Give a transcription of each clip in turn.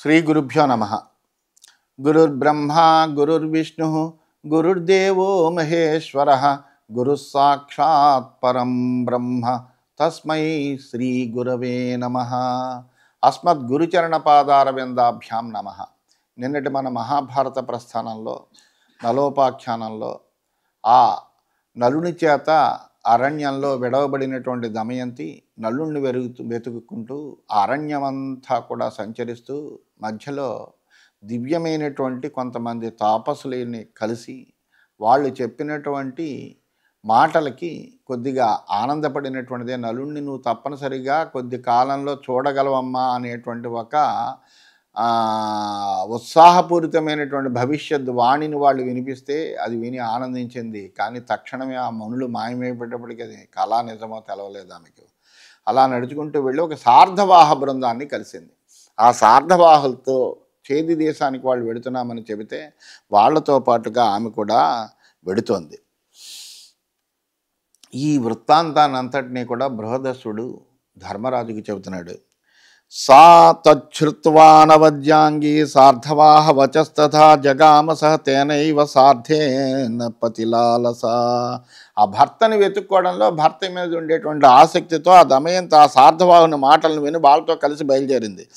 శ్రీ గురుభ్యో నమః. గురుర్బ్రహ్మ గురుర్విష్ణు గురుర్దేవో మహేశ్వరః గురుః సాక్షాత్ పరం బ్రహ్మ తస్మై శ్రీ గురవే నమః. అస్మద్ గురుచరణ పాదారవిందాభ్యాం నమః. నిన్నటి మన మహాభారత ప్రస్థానంలో నలోపాఖ్యానంలో ఆ నలుని చేత అరణ్యంలో విడవబడినటువంటి దమయంతి నలుణ్ణి వెతుక్కుంటూ అరణ్యమంతా కూడా సంచరిస్తూ మధ్యలో దివ్యమైనటువంటి కొంతమంది తాపసులని కలిసి వాళ్ళు చెప్పినటువంటి మాటలకి కొద్దిగా ఆనందపడినటువంటిదే. నలుణ్ణి నువ్వు తప్పనిసరిగా కొద్ది కాలంలో చూడగలవమ్మా అనేటువంటి ఒక ఉత్సాహపూరితమైనటువంటి భవిష్యత్ వాణిని వాళ్ళు వినిపిస్తే అది విని ఆనందించింది. కానీ తక్షణమే ఆ మనులు మాయమైపోయేటప్పటికి అది కళా నిజమో తెలవలేదు ఆమెకు. అలా నడుచుకుంటూ వెళ్ళి ఒక సార్ధవాహ బృందాన్ని కలిసింది. ఆ సార్ధవాహులతో చేది దేశానికి వాళ్ళు వెడుతున్నామని చెబితే వాళ్ళతో పాటుగా ఆమె కూడా వెడుతోంది. ఈ వృత్తాంతాన్నంతటినీ కూడా బృహదస్సుడు ధర్మరాజుకి చెబుతున్నాడు. సా తచ్ఛ్రుత్వా నవద్యాంగీ సార్ధవాహ వచస్తథా జగామ సహ తేనైవ సార్ధేన పతిలాలసా. ఆ భర్తని వెతుక్కోవడంలో భర్త మీద ఉండేటువంటి ఆసక్తితో ఆ దమయంతి ఆ సార్ధవాహుని మాటలను విని వాళ్ళతో కలిసి బయలుదేరింది.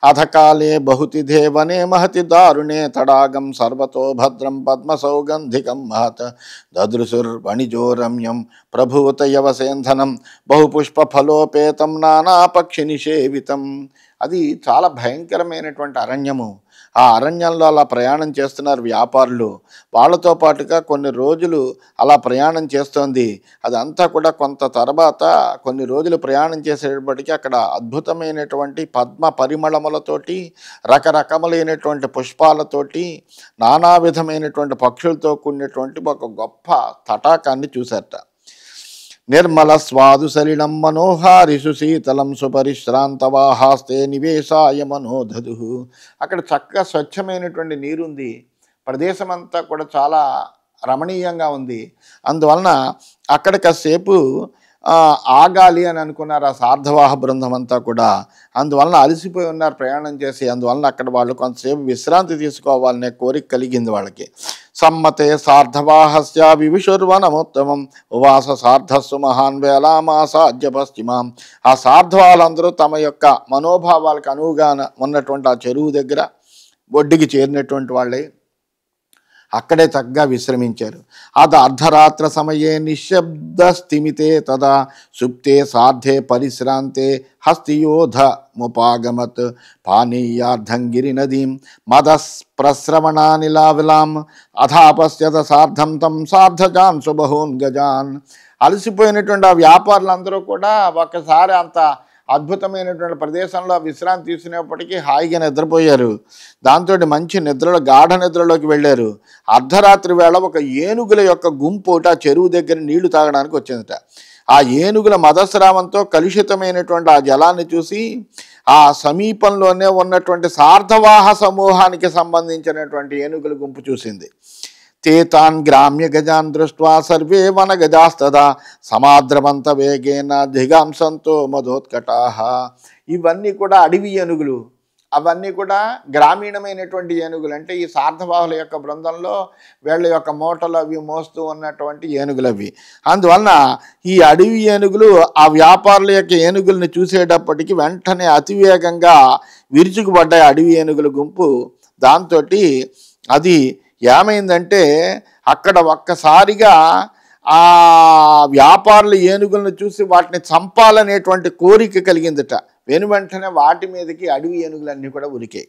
అధకాలే బహుతిథే వనే మహతి దారుణే తడాగం సర్వతో భద్రం పద్మసౌగంధికం మహత్ దదృశుర్వణిజో రమ్యం ప్రభూత యవసేంధనం బహుపుష్పఫలోపేతం నానాపక్షి నిషేవితం. అది చాలా భయంకరమైనటువంటి అరణ్యము. ఆ అరణ్యంలో అలా ప్రయాణం చేస్తున్నారు వ్యాపారులు. వాళ్ళతో పాటుగా కొన్ని రోజులు అలా ప్రయాణం చేస్తోంది. అదంతా కూడా కొంత తర్వాత కొన్ని రోజులు ప్రయాణం చేసేటప్పటికీ అక్కడ అద్భుతమైనటువంటి పద్మ పరిమళములతోటి రకరకములైనటువంటి పుష్పాలతోటి నానా విధమైనటువంటి పక్షులతో కూడినటువంటి ఒక గొప్ప తటాకాన్ని చూశారట. నిర్మల స్వాదు సలిలం మనోహారిషు శీతలం సుపరిశ్రాంతవాహాస్తే నివేశాయ మనోధదు. అక్కడ చక్కగా స్వచ్ఛమైనటువంటి నీరుంది. ప్రదేశం అంతా కూడా చాలా రమణీయంగా ఉంది. అందువలన అక్కడ కాసేపు ఆగాలి అని అనుకున్నారు ఆ సార్ధవాహ బృందం అంతా కూడా. అందువలన అలసిపోయి ఉన్నారు ప్రయాణం చేసి. అందువలన అక్కడ వాళ్ళు కొంతసేపు విశ్రాంతి తీసుకోవాలనే కోరిక కలిగింది వాళ్ళకి. సమ్మతే సార్ధవాహస్య వివిషుర్వనముత్తమం ఉవాస సార్ధస్సు మహాన్ వేలామాసాధ్య పశ్చిమాం. ఆ సార్ధవాలందరూ తమ యొక్క మనోభావాలకు అనువుగా ఉన్నటువంటి ఆ చెరువు దగ్గర ఒడ్డుకి చేరినటువంటి వాళ్ళే అక్కడే చక్కగా విశ్రమించారు. అది అర్ధరాత్ర సమయే నిశ్శబ్ద స్థిమితే తదా సుప్తే సార్ధే పరిశ్రాంతే హస్తియోధ ముపాగమత్ పానీయార్థం గిరినదీం మదస్ప్రస్రవణానిలావిలాం అథాపశ్యత సార్ధం తం సార్ధజాన్ సుబహూన్ గజాన్. అలసిపోయినటువంటి ఆ వ్యాపారులందరూ కూడా ఒకసారి అంత అద్భుతమైనటువంటి ప్రదేశంలో విశ్రాంతి తీసుకునేప్పటికీ హాయిగా నిద్రపోయారు. దాంతో మంచి నిద్రలో గాఢ నిద్రలోకి వెళ్ళారు. అర్ధరాత్రి వేళ ఒక ఏనుగుల యొక్క గుంపు ఆ చెరువు దగ్గర నీళ్లు తాగడానికి వచ్చిందట. ఆ ఏనుగుల మదస్రావంతో కలుషితమైనటువంటి ఆ జలాన్ని చూసి ఆ సమీపంలోనే ఉన్నటువంటి సార్ధవాహ సమూహానికి సంబంధించినటువంటి ఏనుగుల గుంపు చూసింది. తేతాన్ గ్రామ్య గజాన్ దృష్ట్వా సర్వే వన గజాస్తదా సమాద్రవంత వేగేన దిగాంసంతో మధోత్కటాహ. ఇవన్నీ కూడా అడవి ఏనుగులు. అవన్నీ కూడా గ్రామీణమైనటువంటి ఏనుగులు. అంటే ఈ సార్ధవాహుల యొక్క బృందంలో వీళ్ళ యొక్క మూటలు అవి మోస్తూ ఉన్నటువంటి ఏనుగులు అవి. అందువలన ఈ అడవి ఏనుగులు ఆ వ్యాపారుల యొక్క ఏనుగుల్ని చూసేటప్పటికి వెంటనే అతివేగంగా విరుచుకుపడ్డాయి అడవి ఏనుగుల గుంపు. దాంతో అది ఏమైందంటే అక్కడ ఒక్కసారిగా ఆ వ్యాపారుల ఏనుగులను చూసి వాటిని చంపాలనేటువంటి కోరిక కలిగిందట. వెంటనే వాటి మీదకి అడవి ఏనుగులన్నీ కూడా ఉరికాయి.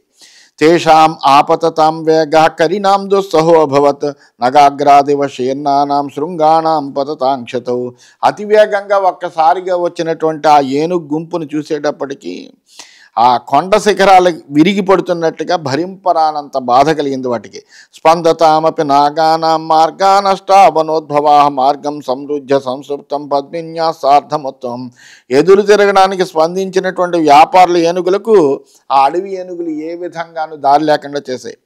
తేషాం ఆపతతాం వేగ కరినాం దుస్సహో అభవత్ నగాగ్రాదివ శీర్ణానాం శృంగాణాం పతతాంక్షతౌ. అతివేగంగా ఒక్కసారిగా వచ్చినటువంటి ఆ ఏనుగు గుంపును చూసేటప్పటికీ ఆ కొండ శిఖరాలు విరిగి పడుతున్నట్టుగా భరింపరానంత బాధ కలిగింది వాటికి. స్పందతామపి నాగానాం మార్గానష్టావనోద్భవా మార్గం సమృద్ధ సంసృప్తం పద్మిన్యా సార్ధమోత్తం. ఎదురు తిరగడానికి స్పందించినటువంటి వ్యాపారుల ఏనుగులకు ఆ అడవి ఏనుగులు ఏ విధంగానూ దారి లేకుండా చేశాయి.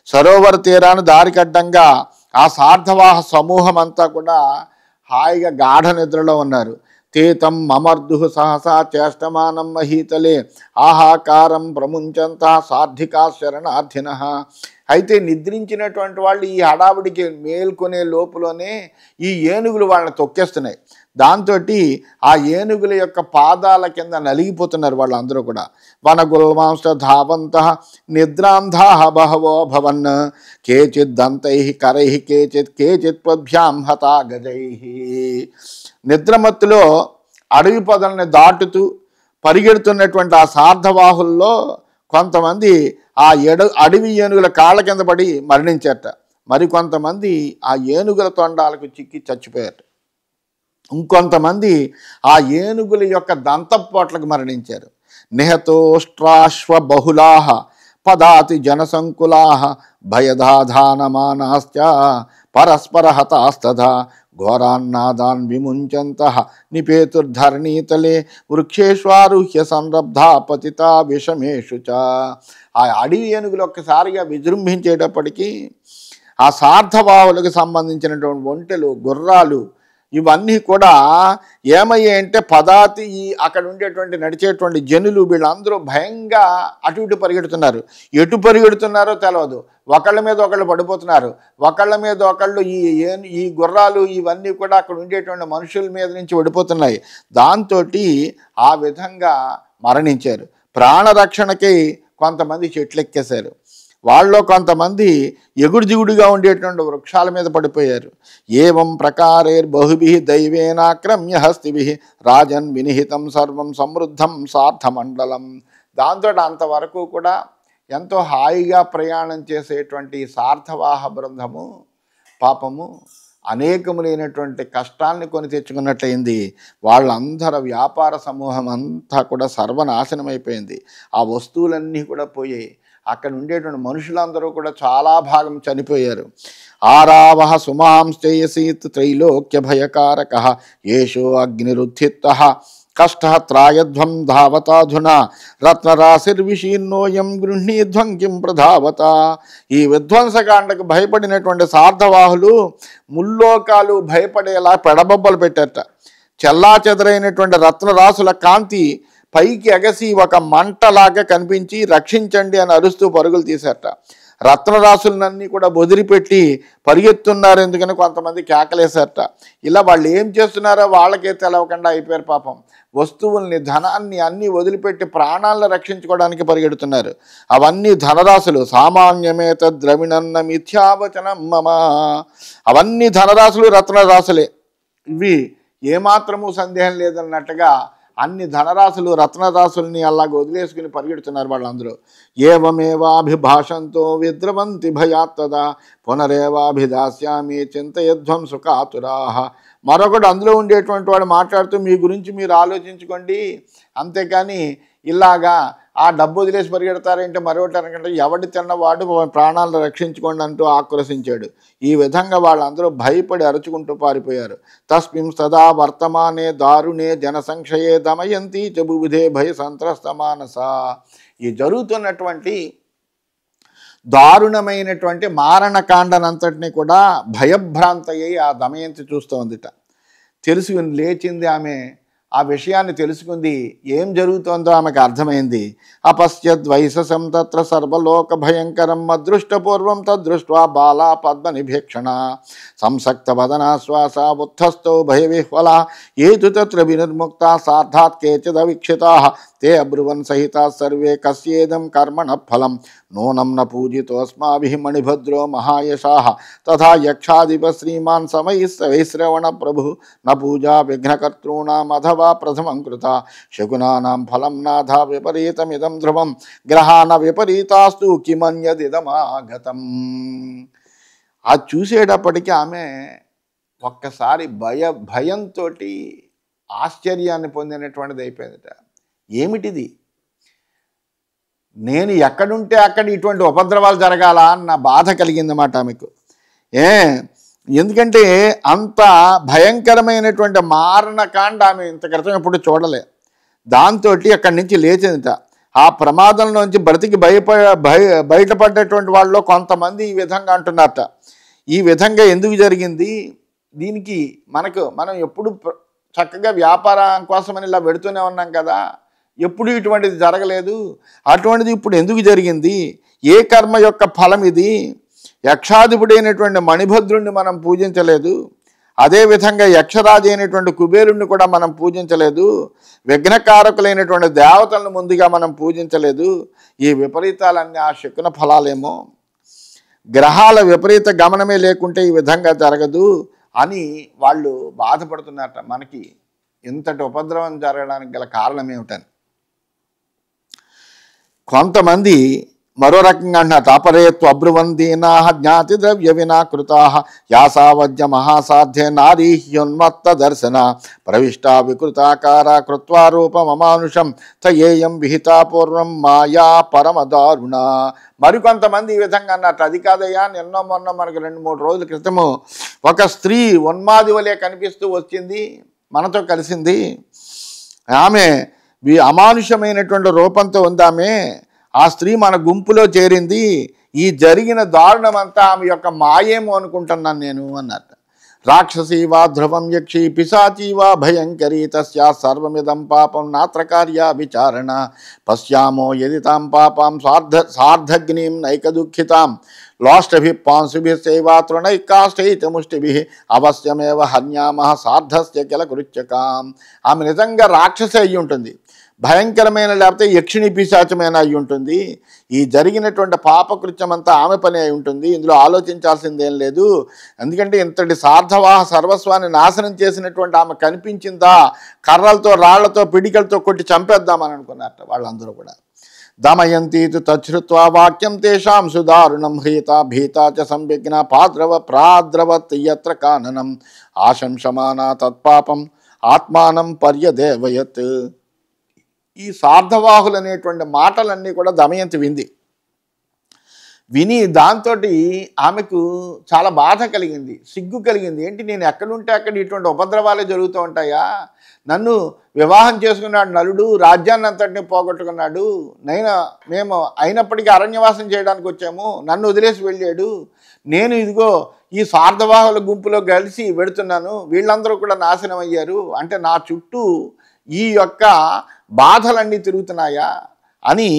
సరోవర తీరాన్ని దారికడ్డంగా ఆ సార్ధవాహ సమూహం అంతా కూడా హాయిగా గాఢ నిద్రలో ఉన్నారు. తేతం మమర్దుః సహసా చేష్టమానం మహీతలే ఆహాకారం ప్రముంచంత సార్థికా శరణార్థిన. అయితే నిద్రించినటువంటి వాళ్ళు ఈ హడావుడికి మేల్కొనే లోపులోనే ఈ ఏనుగులు వాళ్ళని తొక్కేస్తున్నాయి. దాంతో ఆ ఏనుగుల యొక్క పాదాల కింద నలిగిపోతున్నారు వాళ్ళందరూ కూడా. వనగుల్మాంస ధావంత నిద్రాంధా బహవో భవన్ కేచిత్ దంతై కరై కేచిత్ పద్భ్యాం హతా గజై. నిద్రమత్తులో అడవి పొదల్ని దాటుతూ పరిగెడుతున్నటువంటి ఆ సార్ధవాహుల్లో కొంతమంది ఆ అడవి ఏనుగుల కాళ్ళ కింద పడి మరణించారట. మరికొంతమంది ఆ ఏనుగుల తొండాలకు చిక్కి చచ్చిపోయారు. ఇంకొంతమంది ఆ ఏనుగుల యొక్క దంతపోట్లకు మరణించారు. నిహతోష్ట్రాశ్వ బహుళాః పదాతి జనసంకులాః భయదాధానమానాశ్చ పరస్పర హతాస్తథా ఘోరాన్నాదాన్ విముంచంతః నిపేతుర్ధరణీతలే వృక్షేష్వారుహ్య సంరబ్ధా పతితా విషమేషు చ. ఆ అడవి ఏనుగులు ఒక్కసారిగా విజృంభించేటప్పటికీ ఆ సార్ధబాహులకు సంబంధించినటువంటి ఒంటెలు, గుర్రాలు ఇవన్నీ కూడా ఏమయ్యాయంటే పదాతి అక్కడ ఉండేటువంటి నడిచేటువంటి జనులు వీళ్ళందరూ భయంగా అటు ఇటు పరిగెడుతున్నారు. ఎటు పరిగెడుతున్నారో తెలియదు. ఒకళ్ళ మీద ఒకళ్ళు పడిపోతున్నారు. ఒకళ్ళ మీద ఒకళ్ళు ఈ గుర్రాలు ఇవన్నీ కూడా అక్కడ ఉండేటువంటి మనుషుల మీద నుంచి పడిపోతున్నాయి. దాంతో ఆ విధంగా మరణించారు. ప్రాణరక్షణకి కొంతమంది చెట్లెక్కేశారు. వాళ్ళలో కొంతమంది ఎగుడు దిగుడుగా ఉండేటువంటి వృక్షాల మీద పడిపోయారు. ఏవం ప్రకారేర్ బహుభిః దైవేనాక్రమ్య హస్తిభిః రాజన్ వినిహితం సర్వం సమృద్ధం సార్థమండలం. దాంతో అంతవరకు కూడా ఎంతో హాయిగా ప్రయాణం చేసేటువంటి సార్థవాహ బృందము పాపము అనేకములైనటువంటి కష్టాలని కొని తెచ్చుకున్నట్లయింది. వాళ్ళందరూ వ్యాపార సమూహం అంతా కూడా సర్వనాశనమైపోయింది. ఆ వస్తువులన్నీ కూడా పోయాయి. అక్కడ ఉండేటువంటి మనుషులందరూ కూడా చాలా భాగం చనిపోయారు. ఆరావహ సుమాంశ్చయసీత్ త్రైలోక్య భయకారక ఏషో అగ్నిరుత్థితః కష్ట త్రాయధ్వం ధావతాధునా రత్నరాశిర్విషీర్ణోయం గృహ్ణీధ్వం కిం ప్రధావత. ఈ విధ్వంసకాండకు భయపడినటువంటి సార్ధవాహులు ముల్లోకాలు భయపడేలా పెడబొబ్బలు పెట్టారట. చెల్లా చెదరైనటువంటి రత్నరాశుల కాంతి పైకి ఎగసి ఒక మంటలాగా కనిపించి రక్షించండి అని అరుస్తూ పరుగులు తీశారట. రత్నరాశులన్నీ కూడా వదిలిపెట్టి పరిగెత్తున్నారు. ఎందుకని కొంతమంది కేకలేశారట. ఇలా వాళ్ళు ఏం చేస్తున్నారో వాళ్ళకే తెలవకుండా అయిపోయారు పాపం. వస్తువుల్ని, ధనాన్ని అన్నీ వదిలిపెట్టి ప్రాణాలను రక్షించుకోవడానికి పరిగెడుతున్నారు. అవన్నీ ధనరాశులు. సామాన్యమేత ద్రవిణన్న మిథ్యావచనం మమ. అవన్నీ ధనరాశులు, రత్నరాశులే. ఇవి ఏమాత్రము సందేహం లేదన్నట్టుగా అన్ని ధనరాశులు, రత్నరాశుల్ని అలాగ వదిలేసుకుని పరిగెడుతున్నారు వాళ్ళందరూ. ఏవమేవాభిభాషంతో విద్రవంతి భయాత్తదా పునరేవాభిదాస్యామి చింతయధ్వం సుఖాతురాః. మరొకడు అందులో ఉండేటువంటి వాడు మాట్లాడుతూ మీ గురించి మీరు ఆలోచించుకోండి, అంతేకాని ఇలాగా ఆ డబ్బు వదిలేసి పరిగెడతారంటే మరొకటి అనకంటే ఎవడి తిన్నవాడు ప్రాణాలను రక్షించుకోండి అంటూ ఆక్రోశించాడు. ఈ విధంగా వాళ్ళందరూ భయపడి అరుచుకుంటూ పారిపోయారు. తస్మిన్ సదా వర్తమానే దారుణే జనసంక్షయే దమయంతి చబుబుధే భయ సంత్రస్త మానస. ఈ జరుగుతున్నటువంటి దారుణమైనటువంటి మారణకాండనంతటినీ కూడా భయభ్రాంతయ్యి ఆ దమయంతి చూస్తోందిట. తెలుసుకుని లేచింది ఆమె. ఆ విషయాన్ని తెలుసుకుంది. ఏం జరుగుతోందో ఆమెకు అర్థమైంది. అపశ్యద్వైససం తత్ర సర్వలోక భయంకరం అదృష్టపూర్వం తదృష్ట్వా బాలా పద్మనిభేక్షణ సంసక్త వదనాశ్వాస ఉత్థస్థో భయవిహ్వల ఏతు తత్ర వినిర్ముక్త సార్థాత్ కేచిదవీక్షితా తే అబ్రువన్ సహితా సర్వే కస్యేదం కర్మణ ఫలం నూనం న పూజితోస్మాభిః మణిభద్రో మహాయశాః తథా యక్షాధిప శ్రీమాన్ సమయశ్రవణ ప్రభు న పూజా విఘ్నకర్తॄణాం అథవా ప్రథమం కృత శకునానాం ఫలం నాథ విపరీతమిదం ధ్రువం గ్రహాణ విపరీతాస్తు కిమన్యదిదమాగతం. అది చూసేటప్పటికీ ఆమె ఒక్కసారి భయంతో ఆశ్చర్యాన్ని పొందినటువంటిది అయిపోయిందట. ఏమిటిది? నేను ఎక్కడుంటే అక్కడ ఇటువంటి ఉపద్రవాలు జరగాలా అన్న బాధ కలిగిందన్నమాట ఆమెకు. ఎందుకంటే అంత భయంకరమైనటువంటి మారణకాండ ఆమె ఇంత క్రితం ఎప్పుడు చూడలే. దాంతో అక్కడి నుంచి లేచిందట. ఆ ప్రమాదంలోంచి బ్రతికి బయటపడ్డటువంటి వాళ్ళలో కొంతమంది ఈ విధంగా అంటున్నారట. ఈ విధంగా ఎందుకు జరిగింది? దీనికి మనం ఎప్పుడు చక్కగా వ్యాపారం కోసమని ఇలా పెడుతూనే ఉన్నాం కదా, ఎప్పుడు ఇటువంటిది జరగలేదు. అటువంటిది ఇప్పుడు ఎందుకు జరిగింది? ఏ కర్మ యొక్క ఫలం ఇది? యక్షాధిపుడైనటువంటి మణిభద్రుణ్ణి మనం పూజించలేదు, అదేవిధంగా యక్షరాజు అయినటువంటి కుబేరుణ్ణి కూడా మనం పూజించలేదు, విఘ్నకారకులైనటువంటి దేవతలను ముందుగా మనం పూజించలేదు. ఈ విపరీతాలన్నీ ఆ శకున ఫలాలేమో, గ్రహాల విపరీత గమనమే లేకుంటే ఈ విధంగా జరగదు అని వాళ్ళు బాధపడుతున్నారట. మనకి ఇంతటి ఉపద్రవం జరగడానికి గల కారణం ఏమిటని కొంతమంది మరో రకంగా అంటున్నారు. అపరేత్వ అబ్రువందీనా జ్ఞాతి ద్రవ్య వినాకృతా యాసావజ్య మహాసాధ్య నారీహ్యోన్మత్త దర్శన ప్రవిష్టా వికృతాకార కృత్వా రూపమమానుషం తయేయం విహితా పూర్వం మాయా పరమదారుణ. మరికొంతమంది ఈ విధంగా అన్నట్టు. అది కాదయ్యా, నిన్నో మొన్న మనకు 2-3 రోజుల క్రితము ఒక స్త్రీ ఉన్మాది వలె కనిపిస్తూ వచ్చింది, మనతో కలిసింది. ఆమె అమానుషమైనటువంటి రూపంతో ఉంది. ఆ స్త్రీ మన గుంపులో చేరింది. ఈ జరిగిన దారుణం అంతా ఆమె యొక్క మాయేమో అనుకుంటున్నాను నేను అన్నట్టు. రాక్షసీవా ధ్రువం యక్షి పిశాచీవా భయంకరీ తస్యా సర్వమిదం పాపం నాత్రకార్య విచారణ పశ్యామో యది తాం పాపాం సార్ధగ్నిం నైక దుఃఖితాం లోష్టభి పాంశుభిశ్చైవా తృణైకాష్టైతముష్టిభి అవశ్యమేవ హన్యామః సార్ధస్య కిల కృత్యకాం. ఆమె నిజంగా రాక్షసి అయి ఉంటుంది, భయంకరమైన లేకపోతే యక్షిణి పిశాచమైన అయి ఉంటుంది. ఈ జరిగినటువంటి పాపకృత్యం అంతా ఆమె పని అయి ఉంటుంది. ఇందులో ఆలోచించాల్సిందేం లేదు. ఎందుకంటే ఇంతటి సార్ధవాహ సర్వస్వాన్ని నాశనం చేసినటువంటి ఆమె కనిపించిందా, కర్రలతో రాళ్లతో పిడికలతో కొట్టి చంపేద్దామని అనుకున్నారట వాళ్ళందరూ కూడా. దమయంతీతు తచ్ఛృత్వా వాక్యం తేషాం సుదారుణం హ్రీత భీతా చ సంవిఘ్న ప్రాద్రవత్ యత్ర కాననం ఆశంసమానా తత్పాపం ఆత్మానం పర్యదేవయత్. ఈ సార్ధవాహులు అనేటువంటి మాటలన్నీ కూడా దమయంతి విని దాంతో ఆమెకు చాలా బాధ కలిగింది, సిగ్గు కలిగింది. ఏంటి, నేను ఎక్కడుంటే అక్కడ ఇటువంటి ఉపద్రవాలే జరుగుతూ ఉంటాయా? నన్ను వివాహం చేసుకున్నాడు నలుడు, రాజ్యాన్ని అంతటిని పోగొట్టుకున్నాడు, మేము అయినప్పటికీ అరణ్యవాసం చేయడానికి వచ్చాము, నన్ను వదిలేసి వెళ్ళాడు. నేను ఇదిగో ఈ సార్ధవాహుల గుంపులో కలిసి వెడుతున్నాను, వీళ్ళందరూ కూడా నాశనం అయ్యారు. అంటే నా చుట్టూ ఈ యొక్క బాధలన్నీ తిరుగుతున్నాయా అని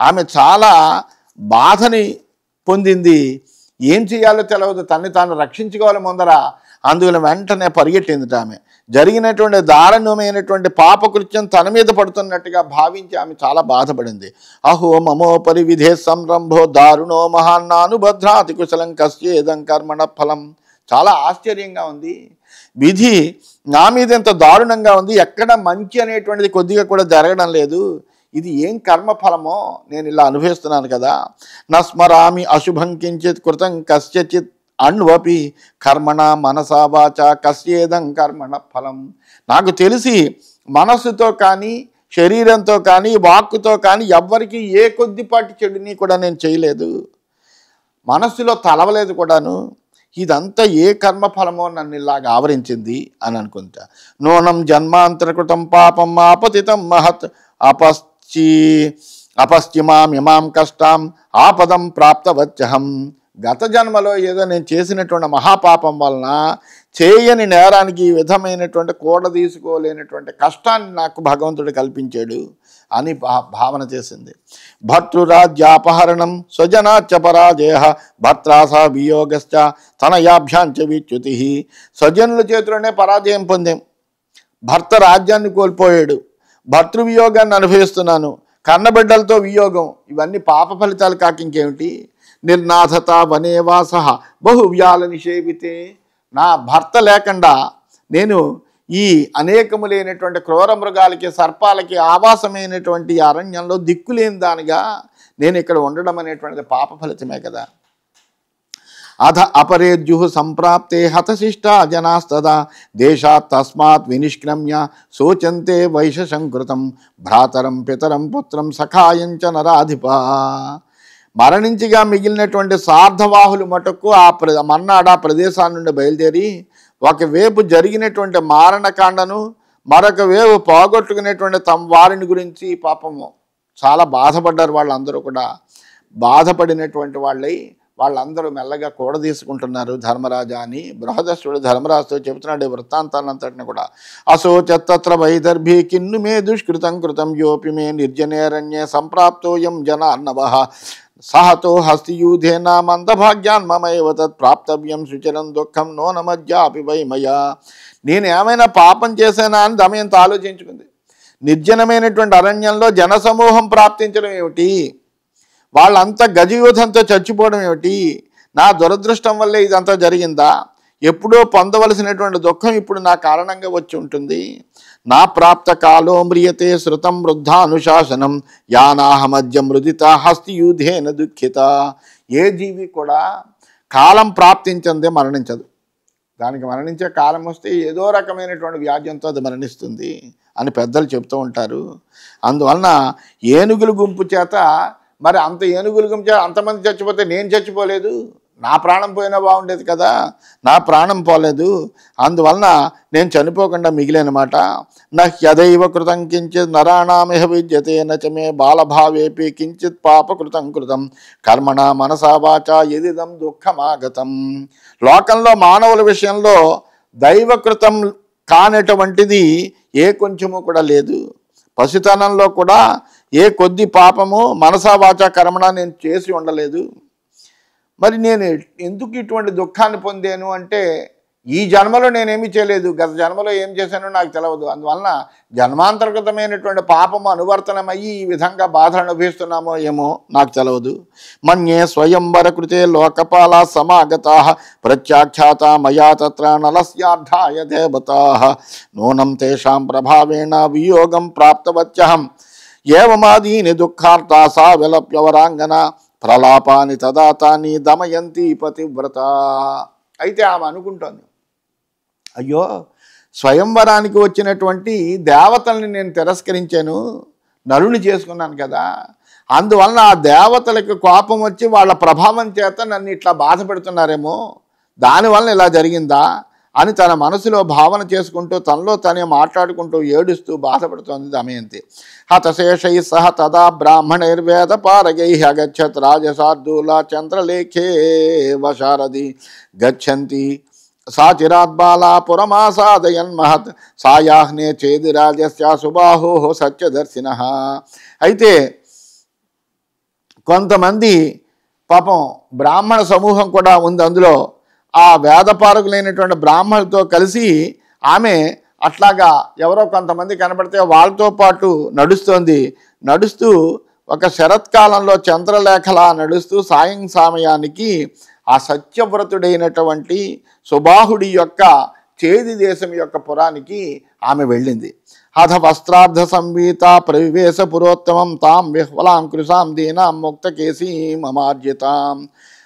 ఆమె చాలా బాధని పొందింది. ఏం చేయాలో తెలియదు, తన్ని తాను రక్షించుకోవాలి ముందర. అందువల్ల వెంటనే పరిగెట్టింది. ఆమె జరిగినటువంటి దారుణమైనటువంటి పాపకృత్యం తన మీద పడుతున్నట్టుగా భావించి ఆమె చాలా బాధపడింది. అహో మమోపరి విధే సంరంభో దారుణో మహాన్నానుభద్రాతి కుశలం కస్యేదం కర్మణ ఫలం. చాలా ఆశ్చర్యంగా ఉంది. విధి నా మీద ఎంత దారుణంగా ఉంది, ఎక్కడ మంచి అనేటువంటిది కొద్దిగా కూడా జరగడం లేదు. ఇది ఏం కర్మఫలమో నేను ఇలా అనుభవిస్తున్నాను కదా. నస్మరామి అశుభం కించిత్ కృతం కస్యచిత్ అణ్వపి కర్మణ మనసా వాచ కస్యేదం కర్మణ ఫలం. నాకు తెలిసి మనస్సుతో కానీ శరీరంతో కానీ వాక్కుతో కానీ ఎవ్వరికి ఏ కొద్దిపాటి చెడుని కూడా నేను చేయలేదు, మనస్సులో తలవలేదు కూడాను. ఇదంతా ఏ కర్మఫలమో నన్ను ఇలాగ ఆవరించింది అని అనుకుంటా. నూనం జన్మాంతరకృతం పాపం ఆపతితం మహత్ అపశ్చిమామిమాం కష్టాం ఆపదం ప్రాప్తవచ్చహం. గత జన్మలో ఏదో నేను చేసినటువంటి మహాపాపం వలన చేయని నేరానికి ఈ విధమైనటువంటి కూడ తీసుకోలేనటువంటి కష్టాన్ని నాకు భగవంతుడు కల్పించాడు అని భావన చేసింది. భర్తృరాజ్యాపహరణం స్వజనాచ్చ పరాజయ భర్త్రాస వియోగశ్చ తనయాభ్యాంచ విచ్యుతి. స్వజనుల చేతిలోనే పరాజయం పొందాం, భర్త రాజ్యాన్ని కోల్పోయాడు, భర్తృవియోగాన్ని అనుభవిస్తున్నాను, కన్నబిడ్డలతో వియోగం. ఇవన్నీ పాప ఫలితాలు కాక ఇంకేమిటి. నిర్నాథత వనేవాస బహువ్యాల నిషేవితే. నా భర్త లేకుండా నేను ఈ అనేకములైనటువంటి క్రూర మృగాలకి సర్పాలకి ఆవాసమైనటువంటి అరణ్యంలో దిక్కులేని దానిగా నేను ఇక్కడ ఉండడం అనేటువంటిది పాప ఫలితమే కదా. అథ అపరేద్యు సంప్రాప్తే హతశిష్టా జనాస్తదా దేశాత్ తస్మాత్ వినిష్క్రమ్య శోచంతే వైశశంకృతం భ్రాతరం పితరం పుత్రం సఖాయంచ నరాధిప. మరణించిగా మిగిలినటువంటి సార్ధవాహులు మటుకు మన్నాడు ఆ ప్రదేశాల నుండి బయలుదేరి ఒకవైపు జరిగినటువంటి మారణకాండను మరొక వేపు పోగొట్టుకునేటువంటి తమ వారిని గురించి పాపము చాలా బాధపడ్డారు. వాళ్ళందరూ కూడా బాధపడినటువంటి వాళ్ళై వాళ్ళందరూ మెల్లగా కూడదీసుకుంటున్నారు ధర్మరాజా అని బృహదస్సుడు ధర్మరాజుతో చెబుతున్నాడు ఈ వృత్తాంతాన్నంతటిని కూడా. అశోచత్తత్ర వైదర్భి కిన్ను మే దుష్కృతం కృతం యోపి మే నిర్జనేరణ్యే సంప్రాప్తోయం జనార్ణవః సహతో హస్తియూధేన మందభాగ్యాన్ మమైవ తత్ ప్రాప్తవ్యం సుచరం దుఃఖం నోనమజ్జాపి వై మయా. నేను ఏమైనా పాపం చేశానా అని దమయంతి ఆలోచించుకుంది. నిర్జనమైనటువంటి అరణ్యంలో జనసమూహం ప్రాప్తించడం ఏమిటి, వాళ్ళంతా గజయూధంతో చచ్చిపోవడం ఏమిటి, నా దురదృష్టం వల్లే ఇదంతా జరిగిందా, ఎప్పుడో పొందవలసినటువంటి దుఃఖం ఇప్పుడు నా కారణంగా వచ్చి ఉంటుంది. నా ప్రాప్త కాలో మ్రియతే శృతం వృద్ధానుశాసనం యానాహమద్య మృదిత హస్తియూధేన దుఃఖిత. ఏ జీవి కూడా కాలం ప్రాప్తించిందే మరణించదు. దానికి మరణించే కాలం వస్తే ఏదో రకమైనటువంటి వ్యాధ్యంతో అది మరణిస్తుంది అని పెద్దలు చెప్తూ ఉంటారు. అందువలన ఏనుగుల గుంపు చేత మరి అంత ఏనుగుల గుంపు చేత అంతమంది చచ్చిపోతే నేను చచ్చిపోలేదు, నా ప్రాణం పోయినా బాగుండేది కదా, నా ప్రాణం పోలేదు, అందువలన నేను చనిపోకుండా మిగిలేనమాట. నహ్యదైవ కృతం కించిత్ నరాణామిహ విద్యతే నచమే బాలభావేపి కించిత్ పాపకృతం కృతం కర్మణ మనసా వాచా యదిదం దుఃఖమాగతం. లోకంలో మానవుల విషయంలో దైవకృతం కానటువంటిది ఏ కొంచెము కూడా లేదు. పసితనంలో కూడా ఏ కొద్ది పాపము మనసా వాచా కర్మణ నేను చేసి ఉండలేదు. మరి నేను ఎందుకు ఇటువంటి దుఃఖాన్ని పొందాను అంటే ఈ జన్మలో నేనేమీ చేయలేదు, గత జన్మలో ఏం చేశానో నాకు తెలియదు. అందువలన జన్మాంతర్గతమైనటువంటి పాపము అనువర్తనమయ్యి ఈ విధంగా బాధ అనుభవిస్తున్నామో ఏమో నాకు తెలియదు. మన్యే స్వయంవర కృతే లోకపాలా సమాగతా ప్రత్యాఖ్యాత మయా తత్ర నలస్యార్థాయ దేవతాః నూనం తేషాం ప్రభావేణ వియోగం ప్రాప్తవత్యహం ఏవమాదీని దుఃఖార్తా సా విలప్యవరాంగన ప్రలాపాని తదాతాని దమయంతి పతివ్రత. అయితే ఆమె అనుకుంటోంది, అయ్యో స్వయంవరానికి వచ్చినటువంటి దేవతల్ని నేను తిరస్కరించాను, నరుని చేసుకున్నాను కదా, అందువలన ఆ దేవతలకు కోపం వచ్చి వాళ్ళ ప్రభావం చేత నన్ను ఇట్లా బాధ పెడుతున్నారేమో, దానివల్ల ఇలా జరిగిందా అని తన మనసులో భావన చేసుకుంటూ తనలో తనే మాట్లాడుకుంటూ ఏడుస్తూ బాధపడుతోంది దమయంతి. హతశేషై సహ తదా బ్రాహ్మణైర్వేద పారగై అగచ్చత్ రాజసార్దూల చంద్రలేఖే వశారది గచ్చంతి సాచిరాద్బాలా పురమాసాదయన్ మహత్ సాయాహ్నే చేదిరాజస్య సుబాహో సత్యదర్శిన. అయితే కొంతమంది పాపం బ్రాహ్మణ సమూహం కూడా ఉంది అందులో. ఆ వేదపారకులైనటువంటి బ్రాహ్మణులతో కలిసి ఆమె అట్లాగా ఎవరో కొంతమంది కనబడితే వాళ్ళతో పాటు నడుస్తూ ఒక శరత్కాలంలో చంద్రలేఖలా నడుస్తూ సాయం సమయానికి ఆ సత్యవ్రతుడైనటువంటి సుబాహుడి యొక్క చేది దేశం యొక్క పురానికి ఆమె వెళ్ళింది. అథ వస్త్రార్థ సంవీత ప్రవివేశ పురోత్తమం తాం విహ్వలాం కృశాం దీనాం ముక్తకేసీం అమార్జితాం.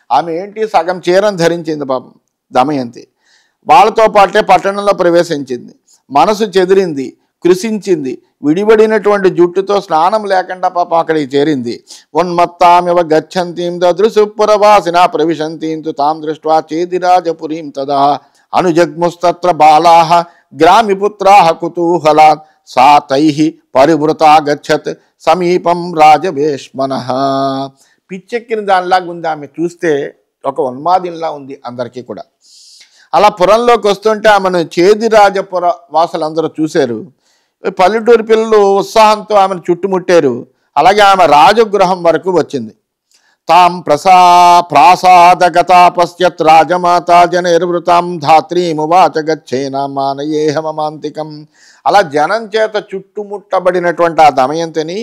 ఆమె ఏంటి సగం చీరను ధరించింది పాపం దమయంతి. వాళ్ళతో పాటే పట్టణంలో ప్రవేశించింది. మనసు చెదిరింది, కృషించింది, విడిబడినటువంటి జుట్టుతో స్నానం లేకుండా పాపం అక్కడికి చేరింది. ఉన్మత్తామివ గచ్చంతీం దదృశుపురవాసినా ప్రవిశంతీం తు తాం దృష్ట్వా చేదిరాజపురీం తదా అనుజగ్ముస్తత్ర బాలాః గ్రామిపుత్రాః కుతూహలాత్ సా తైః పరివృతా గచ్చత్ సమీపం రాజవేష్మనః. పిచ్చెక్కిన దానిలాగా ఉంది ఆమె, చూస్తే ఒక ఉన్మాదినిలా ఉంది అందరికీ కూడా. అలా పురంలోకి వస్తుంటే ఆమెను చేదిరాజపుర వాసులందరూ చూశారు. పల్లెటూరు పిల్లలు ఉత్సాహంతో ఆమెను చుట్టుముట్టారు. అలాగే ఆమె రాజగృహం వరకు వచ్చింది. తాం ప్రాసాదగతా పశ్యత్ రాజమాతా జనైర్వృతాం ధాత్రీమువాచ గచ్చేనా మానయేహ మమాంతికం. అలా జనం చేత చుట్టుముట్టబడినటువంటి ఆ దమయంతిని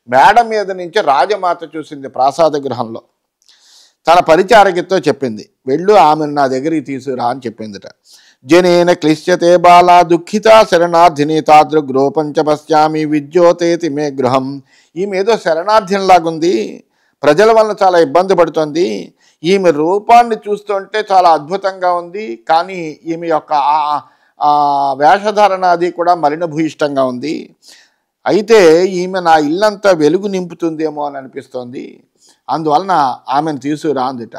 మేడ మీద నుంచి రాజమాత చూసింది. ప్రాసాద గృహంలో తన పరిచారకితో చెప్పింది, వెళ్ళు ఆమెను నా దగ్గరికి తీసుకురా అని చెప్పిందిట. జనేన క్లిశ్యతే బాలా దుఃఖిత శరణార్థిని తాదృగ్రూపంచ పశ్యామి విద్యోతేతి మే గృహం. ఈమె ఏదో శరణార్థినిలాగుంది, ప్రజల వల్ల చాలా ఇబ్బంది పడుతుంది. ఈమె రూపాన్ని చూస్తుంటే చాలా అద్భుతంగా ఉంది, కానీ ఈమె యొక్క వేషధారణ అది కూడా మలినభూయిష్టంగా ఉంది. అయితే ఈమె నా ఇల్లంతా వెలుగు నింపుతుందేమో అని అనిపిస్తోంది, అందువలన ఆమెను తీసుకురా అందుట.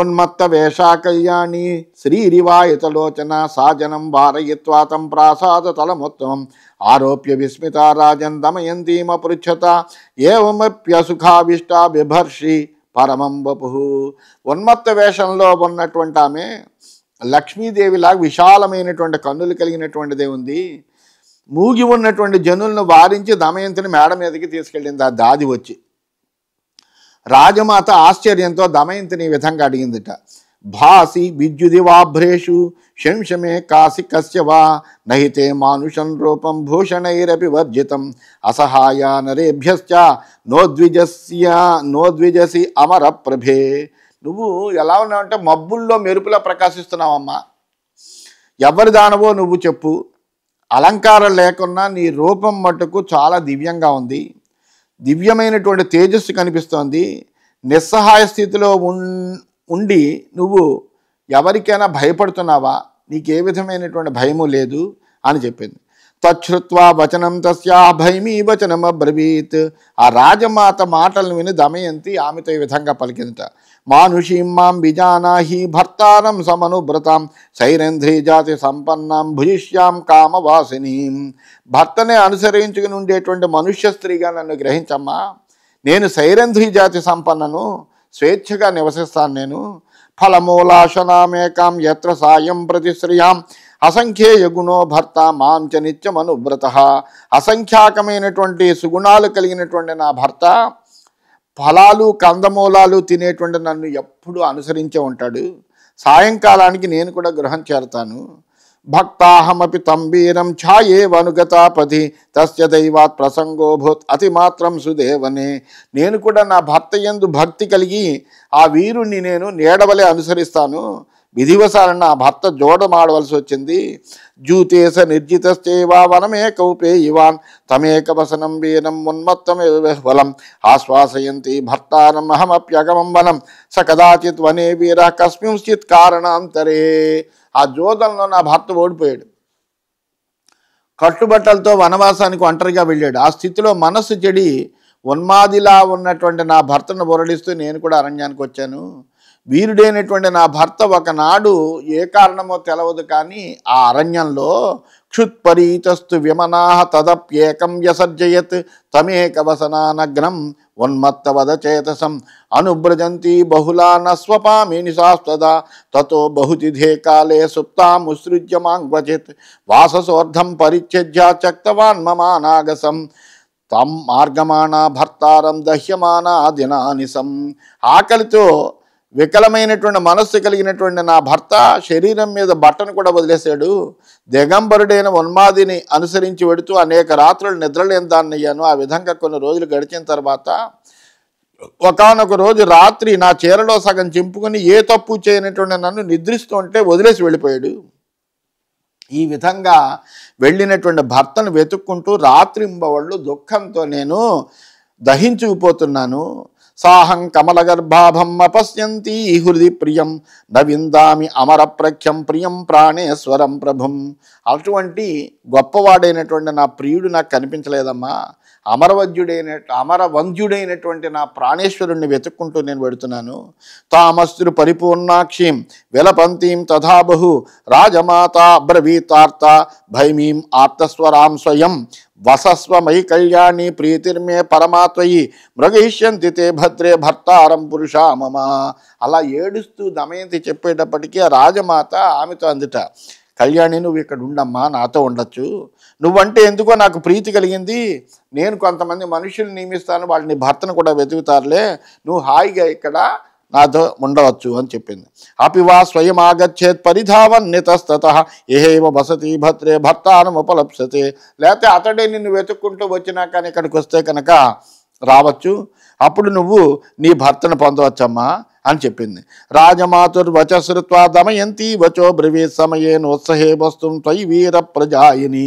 ఉన్మత్త వేషా కళ్యాణి శ్రీరివాయుతలోచన సాజనం వారయిత్వాతం ప్రాసాద తలమోత్తమం ఆరోప్య విస్మిత రాజన్ దమయంతీమపృచ్ఛత ఏవమప్యసుఖావిష్టా బిభర్షి పరమం వపుః. ఉన్మత్త వేషంలో ఉన్నటువంటి ఆమె లక్ష్మీదేవిలాగా విశాలమైనటువంటి కన్నులు కలిగినటువంటిదే ఉంది. మూగి ఉన్నటువంటి జనులను వారించి దమయంతిని మేడ మీదకి తీసుకెళ్ళింది ఆ దాది వచ్చి. రాజమాత ఆశ్చర్యంతో దమయంతిని ఈ విధంగా అడిగిందిట. భాసి విద్యుదివాభ్రేషు శంశమే కాసి కస్యవా నహితే మానుషం రూపం భూషణైరపి వర్జితం అసహాయ నరేభ్యశ్చ నోద్విజసి అమర ప్రభే. నువ్వు ఎలా ఉన్నావంటే మబ్బుల్లో మెరుపులా ప్రకాశిస్తున్నావమ్మా. ఎవరి దానవో నువ్వు చెప్పు. అలంకారం లేకున్నా నీ రూపం మటుకు చాలా దివ్యంగా ఉంది. దివ్యమైనటువంటి తేజస్సు కనిపిస్తోంది. నిస్సహాయ స్థితిలో ఉండి నువ్వు ఎవరికైనా భయపడుతున్నావా? నీకే విధమైనటువంటి భయము లేదు అని చెప్పింది. తచ్చుత్వా వచనం తస్యా భయమీ వచనం అబ్రవీత్. ఆ రాజమాత మాటలను విని దమయంతి ఆమెతో ఈ విధంగా పలికిందట. మానుషీం మాం విజానాహి భర్తారం సమనువ్రతాం శైరేంద్రీ జాతి సంపన్నాం భుజిష్యాం కామవాసినీం. భర్తనే అనుసరించుకుని ఉండేటువంటి మనుష్య స్త్రీగా నన్ను గ్రహించమ్మా. నేను శైరేంద్రీ జాతి సంపన్నను, స్వేచ్ఛగా నివసిస్తాను. నేను ఫలమూలాశనామేకాం యత్ర సాయం ప్రతిశ్రియాం అసంఖ్యేయ గుణో భర్త మాం చ నిత్యమనువ్రత. అసంఖ్యాకమైనటువంటి సుగుణాలు కలిగినటువంటి నా భర్త ఫలాలు కందమూలాలు తినేటువంటి నన్ను ఎప్పుడూ అనుసరించే ఉంటాడు. సాయంకాలానికి నేను కూడా గృహం చేరతాను. భక్తాహమపి తంబీరం ఛాయేవనుగతాపతి తస్య దైవాత్ ప్రసంగోభూత్ అతి మాత్రం సుదేవనే. నేను కూడా నా భర్త యందు భక్తి కలిగి ఆ వీరుణ్ణి నేను నీడవలే అనుసరిస్తాను. విధివశాన నా భర్త జోడమాడవలసి వచ్చింది. జూతేశ నిర్జితశ్చేవా వనమే కౌపే ఇవాన్ తమేక వసనం వీరం ఉన్మత్తమేవలం ఆశ్వాసయంతి భర్తారం అహమప్యగమం వనం స కదాచిత్ వనే వీర కస్మింశ్చిత్ కారణాంతరే. ఆ జోదంలో నా భర్త ఓడిపోయాడు. కట్టుబట్టలతో వనవాసానికి ఒంటరిగా వెళ్ళాడు. ఆ స్థితిలో మనస్సు చెడి ఉన్మాదిలా ఉన్నటువంటి నా భర్తను బురడిస్తూ నేను కూడా అరణ్యానికి వచ్చాను. వీరుడైనటువంటి నా భర్త ఒకనాడు ఏ కారణమో తెలవదు కానీ ఆ అరణ్యంలో క్షుత్పరీతస్తు విమనాహ తదప్యేకం యసర్జయత్ తమేక వసనానగ్నం ఉన్మత్తవదచేతసం అనుబ్రజంతి బహుళా నస్వపామి నిశాస్తదా తతో బహుతిథే కాలే సుప్తాముసృజ్యమాంగ్వచిత్ వాససోర్ధం పరిచ్ఛేద్య చక్తవాన్ మమానాగసం తం మార్గమానా భర్తారం దహ్యమానా దినానిసం. ఆకలితో వికలమైనటువంటి మనస్సు కలిగినటువంటి నా భర్త శరీరం మీద బట్టను కూడా వదిలేశాడు. దిగంబరుడైన ఉన్మాదిని అనుసరించి వెడుతూ అనేక రాత్రులు నిద్రలేని దాన్ని అయ్యాను. ఆ విధంగా కొన్ని రోజులు గడిచిన తర్వాత ఒకానొక రోజు రాత్రి నా చీరలో సగం చింపుకొని ఏ తప్పు చేయనటువంటి నన్ను నిద్రిస్తూ ఉంటే వదిలేసి వెళ్ళిపోయాడు. ఈ విధంగా వెళ్ళినటువంటి భర్తను వెతుక్కుంటూ రాత్రింబవళ్ళు దుఃఖంతో నేను దహించుకుపోతున్నాను. సాహం కమలగర్భాభం అపశ్యంతి హృది ప్రియం నవిందామి అమరప్రఖ్యం ప్రియం ప్రాణేశ్వరం ప్రభుం. అటువంటి గొప్పవాడైనటువంటి నా ప్రియుడు నాకు కనిపించలేదమ్మా. అమరవంద్యుడైనటువంటి నా ప్రాణేశ్వరుణ్ణి వెతుక్కుంటూ నేను వెడుతున్నాను. తామస్త్రు పరిపూర్ణాక్షిం విలపంతీం తథాబహు రాజమాత బ్రవీతార్త భైమీం ఆర్తస్వరాం స్వయం వసస్వమయి కళ్యాణి ప్రీతిర్మే పరమాత్వయి మృగయిష్యంతి తే భద్రే భర్తారం పురుషా మమ. అలా ఏడుస్తూ దమయంతి చెప్పేటప్పటికీ ఆ రాజమాత ఆమెతో అందుట, కళ్యాణి నువ్వు ఇక్కడ ఉండమ్మా, నాతో ఉండొచ్చు. నువ్వంటే ఎందుకో నాకు ప్రీతి కలిగింది. నేను కొంతమంది మనుషులు నియమిస్తాను, వాళ్ళని భర్తను కూడా వెతుకుతారులే, నువ్వు హాయిగా ఇక్కడ నాతో ఉండవచ్చు అని చెప్పింది. అపివా స్వయం ఆగచ్చేత్ పరిధావన్ నితస్తతః ఏహేవ వసతి భద్రే భర్తానం ఉపలప్సతే. లేకపోతే అతడే నిన్ను వెతుక్కుంటూ వచ్చినా కానీ ఇక్కడికి వస్తే కనుక రావచ్చు, అప్పుడు నువ్వు నీ భర్తను పొందవచ్చమ్మా అని చెప్పింది. రాజమాతుర్వచ శ్రుత్వా దమయంతి వచో బ్రవీత్ సమయే నోత్సహే వస్తుం త్వయి వీర ప్రజాయిని.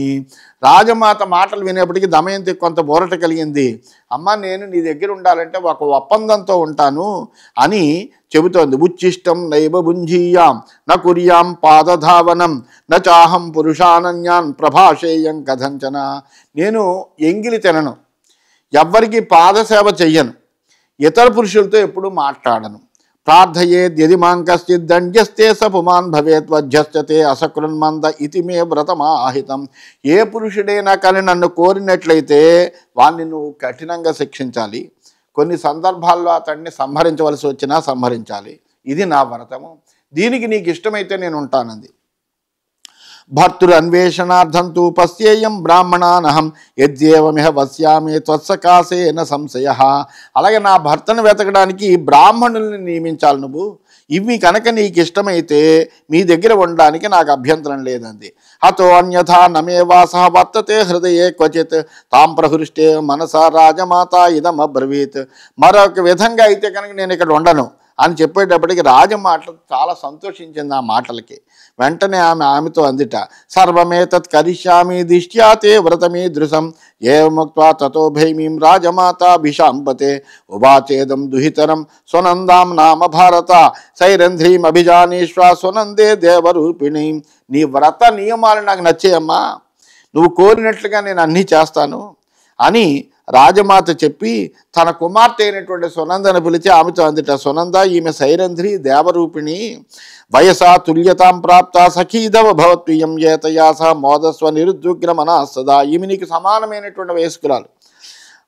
రాజమాత మాటలు వినేప్పటికీ దమయంతి కొంత బోరట కలిగింది. అమ్మ నేను నీ దగ్గర ఉండాలంటే ఒక ఒప్పందంతో ఉంటాను అని చెబుతోంది. ఉచ్చిష్టం నైవ భుంజీయాం న కుర్యాం పాదధావనం న చాహం పురుషానన్యాన్ ప్రభాషేయం కథంచన. నేను ఎంగిలి తినను, ఎవ్వరికి పాదసేవ చెయ్యను, ఇతర పురుషులతో ఎప్పుడూ మాట్లాడను. ప్రార్థయేద్యది మాం కశ్చిత్ దండ్యస్తే సపుమాన్ భవేత్ వధ్యస్తే అసకృన్మంద ఇతి మే వ్రతమాహితం. ఏ పురుషుడైనా కానీ నన్ను కోరినట్లయితే వాణ్ణి నువ్వు కఠినంగా శిక్షించాలి. కొన్ని సందర్భాల్లో అతన్ని సంహరించవలసి వచ్చినా సంహరించాలి. ఇది నా వ్రతము, దీనికి నీకు ఇష్టమైతే నేను ఉంటానంది. భర్తృన్వేషణార్థం తు పశ్యేయం బ్రాహ్మణానహం యద్యేవమిహ వస్యామి త్వత్సకాశేన సంశయ. అలాగే నా భర్తను వెతకడానికి బ్రాహ్మణుల్ని నియమించాలి నువ్వు. ఇవి కనుక నీకు ఇష్టమైతే మీ దగ్గర ఉండడానికి నాకు అభ్యంతరం లేదంది. అతో అన్యథా నమేవాస వర్తతే హృదయే క్వచిత్ తాం ప్రహృష్టే మనసా రాజమాత ఇదమబ్రవీత్. మరొక విధంగా అయితే కనుక నేను ఇక్కడ ఉండను అని చెప్పేటప్పటికి రాజమాటలు చాలా సంతోషించింది ఆ మాటలకి. వెంటనే ఆమెతో అందిట, సర్వమేతత్ కరిష్యామి దిష్ట్యా తే వ్రతమీదృశం ఏవముక్త్వా తతో భైమీం రాజమాతాభిషాంపతే ఉవాచేదం దుహితరం స్వనందాం నామ భారత సైరంధ్రీం అభిజానీష్వా స్వనందే దేవరూపిణి. నీ వ్రత నియమాలు నాకు నచ్చేయమ్మా, నువ్వు కోరినట్లుగా నేను అన్నీ చేస్తాను అని రాజమాత చెప్పి తన కుమార్తె అయినటువంటి సునందను పిలిచి ఆమెతో అందిట, సునంద ఈమె సైరంధ్రి దేవరూపిణి, వయసా తుల్యతాం ప్రాప్త సఖీదవ భవత్వియం ఏతయాస మోదస్వ నిరుద్విగ్రమనా సదా. ఈమె నీకు సమానమైనటువంటి వయస్కురాలు,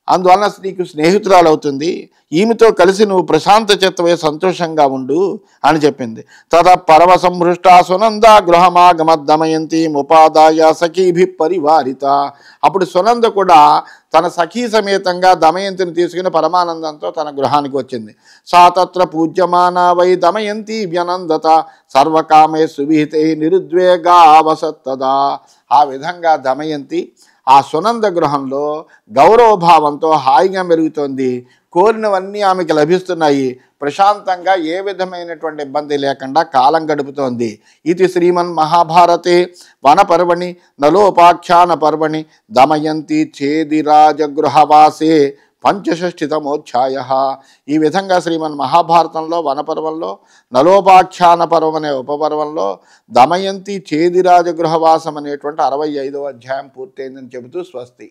అందువలన నీకు స్నేహితురాలు అవుతుంది, ఈమెతో కలిసి నువ్వు ప్రశాంత చిత్తవే సంతోషంగా ఉండు అని చెప్పింది. తత పరమ సంహృష్ట సునంద గృహమాగమద్దమయంతి ముపాదాయ సఖీభి పరివారిత. అప్పుడు సునంద కూడా తన సఖీ సమేతంగా దమయంతిని తీసుకుని పరమానందంతో తన గృహానికి వచ్చింది. సా తత్ర పూజ్యమానా వై దమయంతి వ్యనందత సర్వకామే సువిహితే నిరుద్వేగా అవసత్తదా. ఆ విధంగా దమయంతి ఆ సునంద గృహంలో గౌరవభావంతో హాయిగా మెరుగుతోంది. కోరినవన్నీ ఆమెకి లభిస్తున్నాయి. ప్రశాంతంగా ఏ విధమైనటువంటి ఇబ్బంది లేకుండా కాలం గడుపుతోంది. ఇది శ్రీమన్ మహాభారతే వనపర్వణి నలోపాఖ్యాన పర్వణి దమయంతి ఛేదిరాజగృహవాసే పంచషష్ఠితమోధ్యాయ. ఈ విధంగా శ్రీమన్ మహాభారతంలో వనపర్వంలో నలోపాఖ్యాన పర్వం అనే ఉపపర్వంలో దమయంతి ఛేదిరాజగృహవాసం అనేటువంటి 65వ అధ్యాయం పూర్తయిందని చెబుతూ స్వస్తి.